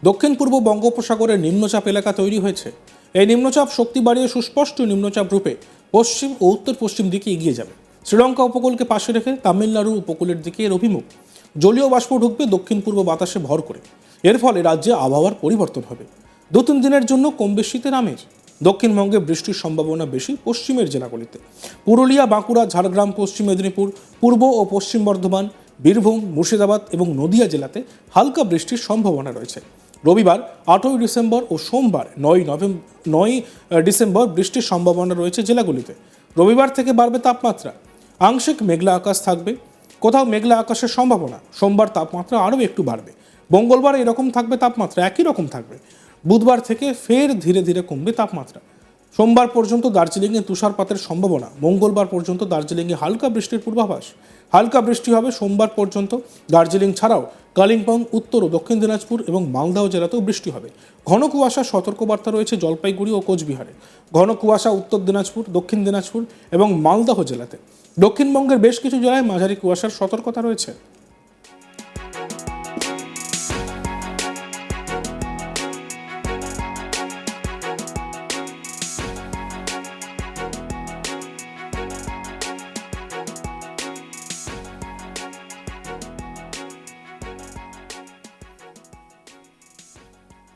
দক্ষিণ পূর্ব বঙ্গোপসাগরের নিম্নচাপ এলাকা তৈরি হয়েছে। এই নিম্নচাপ শক্তি বাড়িয়ে সুস্পষ্ট নিম্নচাপ রূপে পশ্চিম ও উত্তর পশ্চিম দিকে এগিয়ে যাবে। শ্রীলঙ্কা উপকূলকে পাশে রেখে তামিলনাড়ুর উপকূলের দিকে এর অভিমুখ। জলীয় বাষ্প ঢুকবে দক্ষিণ পূর্ব বাতাসে ভর করে। এর ফলে রাজ্যে আবহাওয়ার পরিবর্তন হবে। 2-3 দিনের জন্য কমবে শীতের আমেজ। দক্ষিণবঙ্গে বৃষ্টির সম্ভাবনা বেশি পশ্চিমের জেলাগুলিতে। পুরুলিয়া, বাঁকুড়া, ঝাড়গ্রাম, পশ্চিম মেদিনীপুর, পূর্ব ও পশ্চিম বর্ধমান, বীরভূম, মুর্শিদাবাদ এবং নদিয়া জেলাতে হালকা বৃষ্টির সম্ভাবনা রয়েছে। রবিবার 8ই ডিসেম্বর ও সোমবার 9 ডিসেম্বর বৃষ্টির সম্ভাবনা রয়েছে জেলাগুলিতে। রবিবার থেকে বাড়বে তাপমাত্রা। আংশিক মেঘলা আকাশ থাকবে, কোথাও মেঘলা আকাশের সম্ভাবনা। সোমবার তাপমাত্রা আরও একটু বাড়বে। মঙ্গলবার এরকম থাকবে, তাপমাত্রা একই রকম থাকবে। বুধবার থেকে ফের ধীরে ধীরে কমবে তাপমাত্রা। সোমবার পর্যন্ত দার্জিলিংয়ে তুষারপাতের সম্ভাবনা। মঙ্গলবার পর্যন্ত দার্জিলিংয়ে হালকা বৃষ্টির পূর্বাভাস। হালকা বৃষ্টি হবে সোমবার পর্যন্ত। দার্জিলিং ছাড়াও কালিম্পং, উত্তর ও দক্ষিণ দিনাজপুর এবং মালদহ জেলাতেও বৃষ্টি হবে। ঘন কুয়াশার সতর্কবার্তা রয়েছে জলপাইগুড়ি ও কোচবিহারে। ঘন কুয়াশা উত্তর দিনাজপুর, দক্ষিণ দিনাজপুর এবং মালদহ জেলাতে। দক্ষিণবঙ্গের বেশ কিছু জেলায় মাঝারি কুয়াশার সতর্কতা রয়েছে।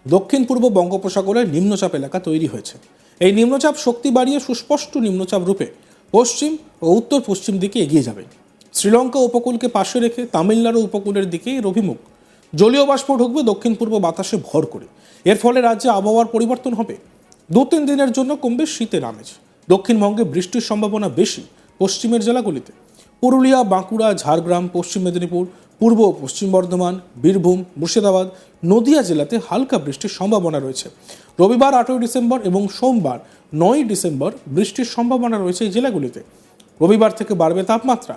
দক্ষিণ পূর্ব বঙ্গোপসাগরের নিম্নচাপ এলাকা তৈরি হয়েছে। এই নিম্নচাপ শক্তি বাড়িয়ে সুস্পষ্ট নিম্নচাপ রূপে পশ্চিম ও উত্তর পশ্চিম দিকে এগিয়ে যাবে। শ্রীলঙ্কা উপকূলকে পাশে রেখে তামিলনাড়ু উপকূলের দিকে এর অভিমুখ। জলীয় বাষ্প ঢুকবে দক্ষিণ পূর্ব বাতাসে ভর করে। এর ফলে রাজ্যে আবহাওয়ার পরিবর্তন হবে। 2-3 দিনের জন্য কমবে শীতের আমেজ। দক্ষিণবঙ্গে বৃষ্টির সম্ভাবনা বেশি পশ্চিমের জেলাগুলিতে। পুরুলিয়া, বাঁকুড়া, ঝাড়গ্রাম, পশ্চিম মেদিনীপুর, পূর্ব ও পশ্চিম বর্ধমান, বীরভূম, মুর্শিদাবাদ, নদিয়া জেলাতে হালকা বৃষ্টির সম্ভাবনা রয়েছে। রবিবার 8ই ডিসেম্বর এবং সোমবার 9 ডিসেম্বর বৃষ্টির সম্ভাবনা রয়েছে এই জেলাগুলিতে। রবিবার থেকে বাড়বে তাপমাত্রা।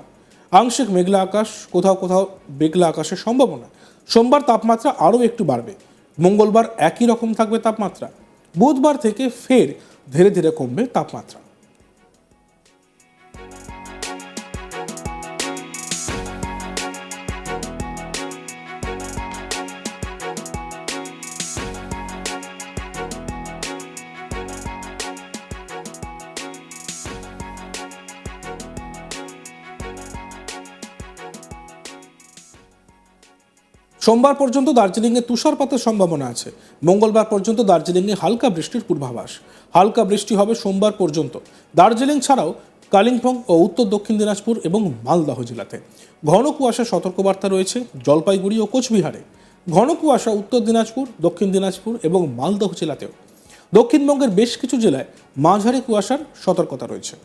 আংশিক মেঘলা আকাশ, কোথাও কোথাও মেঘলা আকাশের সম্ভাবনা। সোমবার তাপমাত্রা আরও একটু বাড়বে। মঙ্গলবার একই রকম থাকবে তাপমাত্রা। বুধবার থেকে ফের ধীরে ধীরে কমবে তাপমাত্রা। সোমবার পর্যন্ত দার্জিলিংয়ে তুষারপাতের সম্ভাবনা আছে। মঙ্গলবার পর্যন্ত দার্জিলিংয়ে হালকা বৃষ্টির পূর্বাভাস। হালকা বৃষ্টি হবে সোমবার পর্যন্ত। দার্জিলিং ছাড়াও কালিম্পং ও উত্তর দক্ষিণ দিনাজপুর এবং মালদহ জেলাতে। ঘন কুয়াশার সতর্কবার্তা রয়েছে জলপাইগুড়ি ও কোচবিহারে। ঘন কুয়াশা উত্তর দিনাজপুর, দক্ষিণ দিনাজপুর এবং মালদহ জেলাতেও। দক্ষিণবঙ্গের বেশ কিছু জেলায় মাঝারি কুয়াশার সতর্কতা রয়েছে।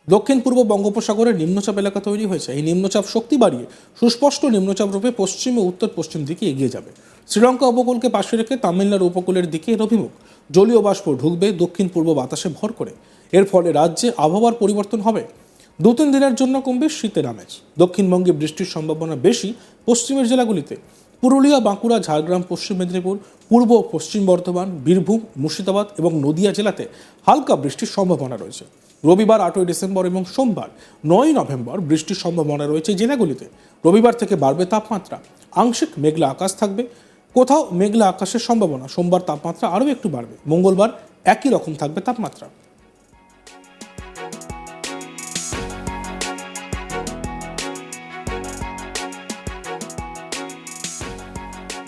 দক্ষিণ পূর্ব বঙ্গোপসাগরের নিম্নচাপ এলাকা তৈরি হয়েছে। এই নিম্নচাপ শক্তি বাড়িয়ে সুস্পষ্ট নিম্নচাপ রূপে পশ্চিম ও উত্তর পশ্চিম দিকে এগিয়ে যাবে। শ্রীলঙ্কা উপকূলকে পাশে রেখে তামিলনাড়ু উপকূলের দিকে এর অভিমুখ। জলীয় বাষ্প ঢুকবে দক্ষিণ পূর্ব বাতাসে ভর করে। এর ফলে রাজ্যে আবহাওয়ার পরিবর্তন হবে। 2-3 দিনের জন্য কমবে শীতের আমেজ। দক্ষিণবঙ্গে বৃষ্টির সম্ভাবনা বেশি পশ্চিমের জেলাগুলিতে। পুরুলিয়া, বাঁকুড়া, ঝাড়গ্রাম, পশ্চিম মেদিনীপুর, পূর্ব ও পশ্চিম বর্ধমান, বীরভূম, মুর্শিদাবাদ এবং নদিয়া জেলাতে হালকা বৃষ্টির সম্ভাবনা রয়েছে। রবিবার 8ই ডিসেম্বর এবং সোমবার 9 নভেম্বর বৃষ্টির সম্ভাবনা রয়েছে জেলাগুলিতে। রবিবার থেকে বাড়বে তাপমাত্রা। আংশিক মেঘলা আকাশ থাকবে, কোথাও মেঘলা আকাশের সম্ভাবনা। সোমবার তাপমাত্রা আরও একটু বাড়বে। মঙ্গলবার একই রকম থাকবে তাপমাত্রা।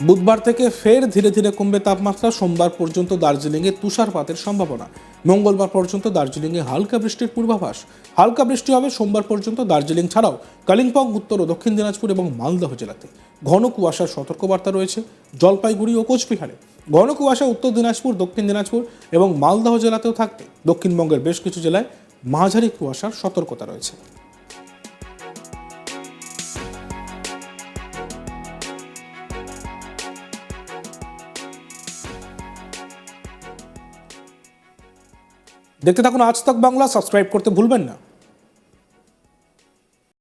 বুধবার থেকে ফের ধীরে ধীরে কমবে তাপমাত্রা। সোমবার পর্যন্ত দার্জিলিংয়ে তুষারপাতের সম্ভাবনা। মঙ্গলবার পর্যন্ত দার্জিলিংয়ে হালকা বৃষ্টির পূর্বাভাস। হালকা বৃষ্টি হবে সোমবার পর্যন্ত দার্জিলিং ছাড়াও কালিম্পং, উত্তর ও দক্ষিণ দিনাজপুর এবং মালদহ জেলাতে। ঘন কুয়াশার সতর্কবার্তা রয়েছে জলপাইগুড়ি ও কোচবিহারে। ঘন কুয়াশা উত্তর দিনাজপুর, দক্ষিণ দিনাজপুর এবং মালদহ জেলাতেও থাকবে। দক্ষিণবঙ্গের বেশ কিছু জেলায় মাঝারি কুয়াশার সতর্কতা রয়েছে। দেখতে থাকুন আজ তক বাংলা। সাবস্ক্রাইব করতে ভুলবেন না।